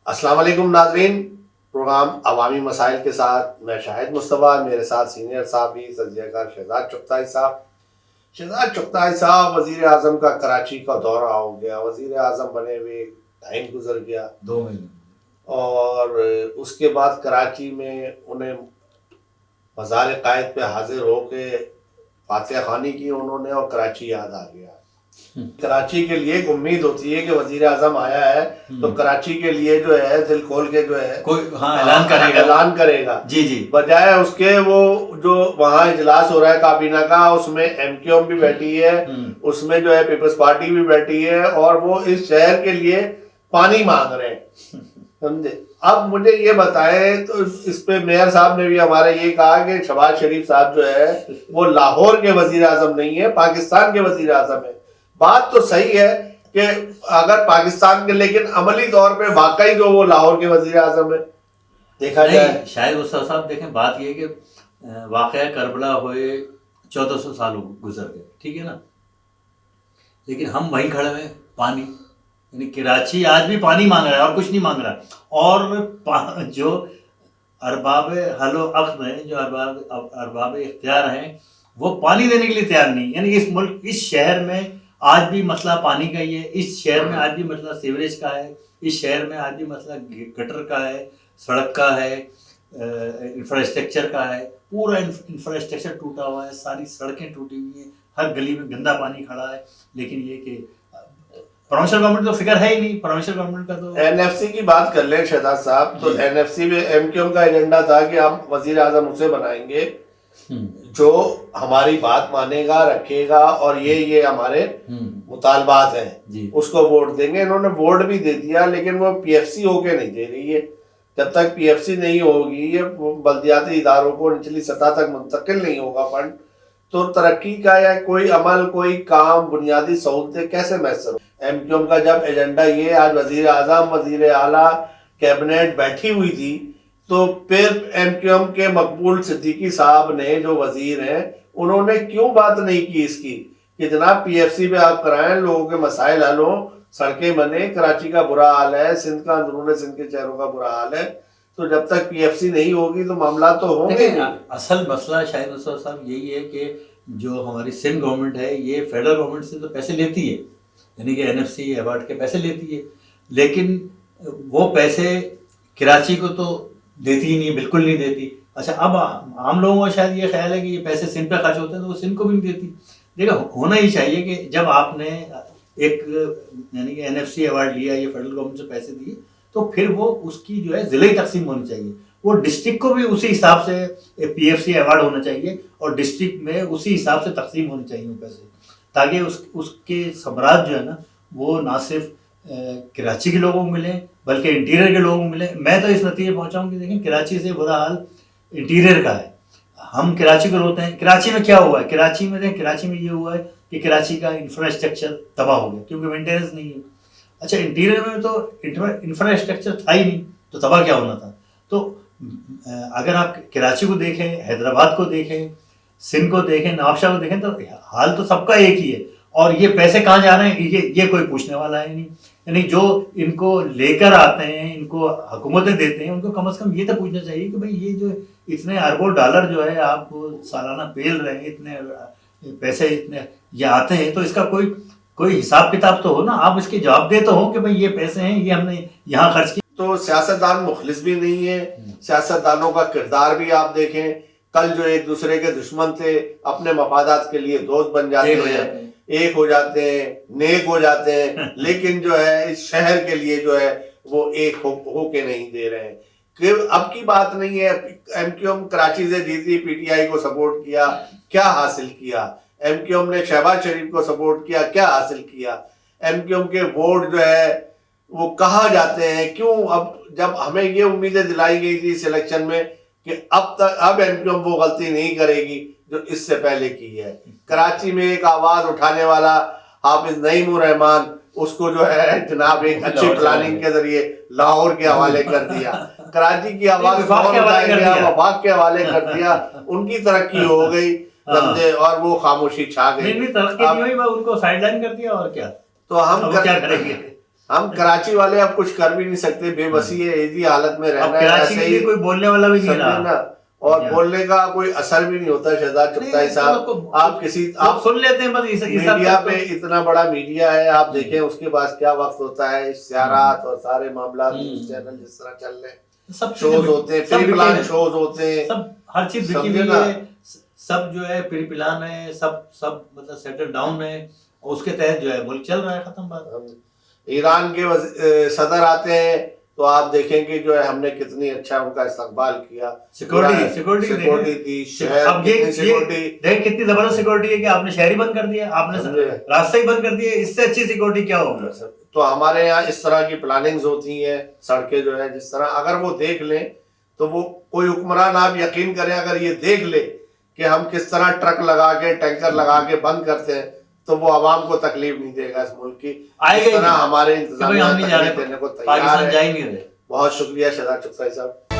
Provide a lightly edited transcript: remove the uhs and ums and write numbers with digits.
السلام علیکم ناظرین، پروگرام عوامی مسائل کے ساتھ میں شاہد مصطفیٰ، میرے ساتھ سینئر صحافی تجزیہ کار شہزاد چغتائی صاحب۔ شہزاد چغتائی صاحب، وزیر اعظم کا کراچی کا دورہ ہو گیا، وزیر اعظم بنے ہوئے ٹائم گزر گیا 2 مہینے، اور اس کے بعد کراچی میں انہیں مزار قائد پہ حاضر ہو کے فاتحہ خوانی کی انہوں نے اور کراچی یاد آ گیا۔ کراچی کے لیے ایک امید ہوتی ہے کہ وزیر اعظم آیا ہے تو کراچی کے لیے جو ہے دل کھول کے جو ہے کوئی اعلان کرے گا جی بجائے اس کے وہ جو وہاں اجلاس ہو رہا ہے کابینہ کا، اس میں ایم کیو ایم بھی بیٹھی ہے، اس میں جو ہے پیپلز پارٹی بھی بیٹھی ہے اور وہ اس شہر کے لیے پانی مانگ رہے ہیں، سمجھے۔ اب مجھے یہ بتائیں تو اس پہ میئر صاحب نے بھی ہمارے یہ کہا کہ شہباز شریف صاحب جو ہے وہ لاہور کے وزیر اعظم نہیں ہے، پاکستان کے وزیر اعظم ہے۔ بات تو صحیح ہے کہ اگر پاکستان کے، لیکن عملی طور پہ واقعی جو وہ لاہور کے وزیر اعظم ہے دیکھا جائے۔ شاید استاد صاحب دیکھیں، بات یہ ہے کہ واقعہ کربلا ہوئے 1400 سال گزر گئے، ٹھیک ہے نا، لیکن ہم وہیں کھڑے ہوئے پانی، یعنی کراچی آج بھی پانی مانگ رہا ہے اور کچھ نہیں مانگ رہا، اور جو ارباب حل و عقد ہیں، جو ارباب اختیار ہیں، وہ پانی دینے کے لیے تیار نہیں۔ یعنی اس ملک، اس شہر میں آج بھی مسئلہ پانی کا ہی ہے، اس شہر میں آج بھی مسئلہ سیوریج کا ہے، اس شہر میں آج بھی مسئلہ گٹر کا ہے، سڑک کا ہے، انفراسٹرکچر کا ہے، پورا انفراسٹرکچر ٹوٹا ہوا ہے، ساری سڑکیں ٹوٹی ہوئی ہیں، ہر گلی میں گندا پانی کھڑا ہے۔ لیکن یہ کہ پروونشل گورنمنٹ تو فکر ہے ہی نہیں، پروونشل گورنمنٹ کا تو۔ این ایف سی کی بات کر لیں شہزاد صاحب، تو این ایف سی میں ایم کیو ایم کا ایجنڈا تھا کہ ہم وزیر اعظم اسے بنائیں گے جو ہماری بات مانے گا، رکھے گا، اور یہ ہمارے مطالبات ہیں اس کو ووٹ دیں گے۔ انہوں نے ووٹ بھی دے دیا، لیکن وہ پی ایف سی ہو کے نہیں دے رہی ہے۔ جب تک پی ایف سی نہیں ہوگی، یہ بلدیاتی اداروں کو نچلی سطح تک منتقل نہیں ہوگا فنڈ، تو ترقی کا یا کوئی عمل، کوئی کام، بنیادی سہولتیں کیسے میسر ہوں۔ ایم کیو ایم کا جب ایجنڈا یہ، آج وزیر اعظم، وزیر اعلیٰ، کیبنٹ بیٹھی ہوئی تھی، تو پھر ایم کیو ایم کے مقبول صدیقی صاحب نے جو وزیر ہیں، انہوں نے کیوں بات نہیں کی اس کی کہ جناب پی ایف سی پہ آپ کرائیں، لوگوں کے مسائل حل ہوں، سڑکیں بنے۔ کراچی کا برا حال ہے، سندھ کا، اندرون سندھ کے شہروں کا برا حال ہے، تو جب تک پی ایف سی نہیں ہوگی تو معاملات تو ہوں گے نہیں۔ اصل مسئلہ شاہد مصطفیٰ صاحب یہی ہے کہ جو ہماری سندھ گورنمنٹ ہے، یہ فیڈرل گورنمنٹ سے تو پیسے لیتی ہے، یعنی کہ این ایف سی ایوارڈ کے پیسے لیتی ہے، لیکن وہ پیسے کراچی کو تو دیتی ہی نہیں، بالکل نہیں دیتی۔ اچھا، اب عام لوگوں کا شاید یہ خیال ہے کہ یہ پیسے سندھ پہ خرچ ہوتے ہیں تو وہ سندھ کو بھی نہیں دیتی۔ دیکھا، ہونا ہی چاہیے کہ جب آپ نے ایک، یعنی کہ این ایف سی ایوارڈ لیا، یہ فیڈرل گورنمنٹ سے پیسے دیے، تو پھر وہ اس کی جو ہے ضلعی تقسیم ہونی چاہیے۔ وہ ڈسٹرکٹ کو بھی اسی حساب سے پی ایف سی ایوارڈ ہونا چاہیے، اور ڈسٹرکٹ میں اسی حساب سے تقسیم ہونی چاہیے وہ پیسے، تاکہ اس کے ثمرات جو ہے نا، وہ نہ صرف کراچی کے لوگوں کو ملیں بلکہ انٹیریئر کے لوگوں کو ملیں۔ میں تو اس نتیجے پہنچا ہوں کہ دیکھیں، کراچی سے برا حال انٹیریئر کا ہے۔ ہم کراچی کو روتے ہیں، کراچی میں کیا ہوا ہے؟ کراچی میں یہ ہوا ہے کہ کراچی کا انفراسٹرکچر تباہ ہو گیا کیونکہ مینٹیننس نہیں ہے۔ اچھا، انٹیریئر میں تو انفراسٹرکچر تھا ہی نہیں، تو تباہ کیا ہونا تھا؟ تو اگر آپ کراچی کو دیکھیں، حیدرآباد کو دیکھیں، سندھ کو دیکھیں، نوابشاہ کو دیکھیں، تو حال تو سب کا ایک ہی ہے، اور یہ پیسے کہاں جا رہے ہیں یہ کوئی پوچھنے والا ہے نہیں۔ یعنی جو ان کو لے کر آتے ہیں، ان کو حکومتیں دیتے ہیں، ان کو کم از کم یہ تو پوچھنا چاہیے کہ بھائی یہ جو اتنے اربوں ڈالر جو ہے آپ سالانہ پیل رہے ہیں، اتنے پیسے اتنے یہ آتے ہیں، تو اس کا کوئی حساب کتاب تو ہو نا، آپ اس کے جواب دے تو ہو کہ بھائی یہ پیسے ہیں، یہ ہم نے یہاں خرچ کیے۔ تو سیاستدان مخلص بھی نہیں ہے، سیاستدانوں کا کردار بھی آپ دیکھیں، کل جو ایک دوسرے کے دشمن تھے، اپنے مفادات کے لیے دوست بن جاتے ہیں، ایک ہو جاتے ہیں، نیک ہو جاتے ہیں، لیکن جو ہے اس شہر کے لیے جو ہے وہ ایک ہو کے نہیں دے رہے ہیں۔ کہ اب کی بات نہیں ہے، ایم کیو ایم کراچی سے جیتی، پی ٹی آئی کو سپورٹ کیا، کیا حاصل کیا؟ ایم کیو ایم نے شہباز شریف کو سپورٹ کیا، کیا حاصل کیا؟ ایم کیو ایم کے ووٹ جو ہے وہ کہاں جاتے ہیں، کیوں؟ اب جب ہمیں یہ امیدیں دلائی گئی تھی اس الیکشن میں کہ اب ایم کیو ایم وہ غلطی نہیں کرے گی جو اس سے پہلے کی ہے۔ کراچی میں ایک آواز اٹھانے والا حافظ نعیم الرحمان، اس کو جو ہے جناب ایک اچھی پلاننگ کے ذریعے لاہور کے حوالے کر دیا، کراچی کی آواز وفاق کے حوالے کر دیا، ان کی ترقی ہو گئی اور وہ خاموشی چھا گئی۔ ترقی نہیں ہوئی، ان کو سائیڈ لائن کر دیا، اور کیا؟ تو ہم کیا کریں گے؟ ہم کراچی والے اب کچھ کر بھی نہیں سکتے, بے بسی ہے, ایسی حالت میں اب رہنا ہے, کراچی کے لیے کوئی بولنے والا بھی نہیں سمجھے رہا نا, اور بولنے کا کوئی اثر بھی نہیں ہوتا. شہزاد چغتائی صاحب, آپ کسی آپ سن لیتے ہیں بس, میڈیا پہ اتنا بڑا میڈیا ہے, آپ دیکھیں اس کے پاس کیا وقت ہوتا ہے, اشتہارات اور سارے معاملات, نیوز چینل جس طرح چل رہے ہیں, سب شوز ہوتے ہیں, پری پلان شوز ہوتے ہیں, سب ہر چیز بکی ہوئی ہے, سب جو ہے پری پلان ہے, سب مطلب سیٹل ڈاؤن ہے, اور اس کے تحت جو ہے ملک چل رہا ہے. ختم بات. ایران کے صدر آتے ہیں تو آپ دیکھیں کہ جو ہے ہم نے کتنی اچھا ان کا استقبال کیا, سیکورٹی تھی, شہر کتنی سیکورٹی, دیکھ کتنی زبردست سیکورٹی ہے کہ آپ نے شہر ہی بند کر دیا, آپ نے راستہ ہی بند کر دیا, اس سے اچھی سیکورٹی کیا ہوگی. تو ہمارے یہاں اس طرح کی پلاننگز ہوتی ہیں, سڑکیں جو ہے جس طرح, اگر وہ دیکھ لیں تو وہ کوئی حکمران, آپ یقین کریں اگر یہ دیکھ لے کہ ہم کس طرح ٹرک لگا کے, ٹینکر لگا کے بند کرتے ہیں, تو وہ عوام کو تکلیف نہیں دے گا اس ملک کی, اس طرح ہمارے انتظامیہ تکلیف دینے کو تیار ہے. بہت شکریہ شہزاد چغتائی صاحب.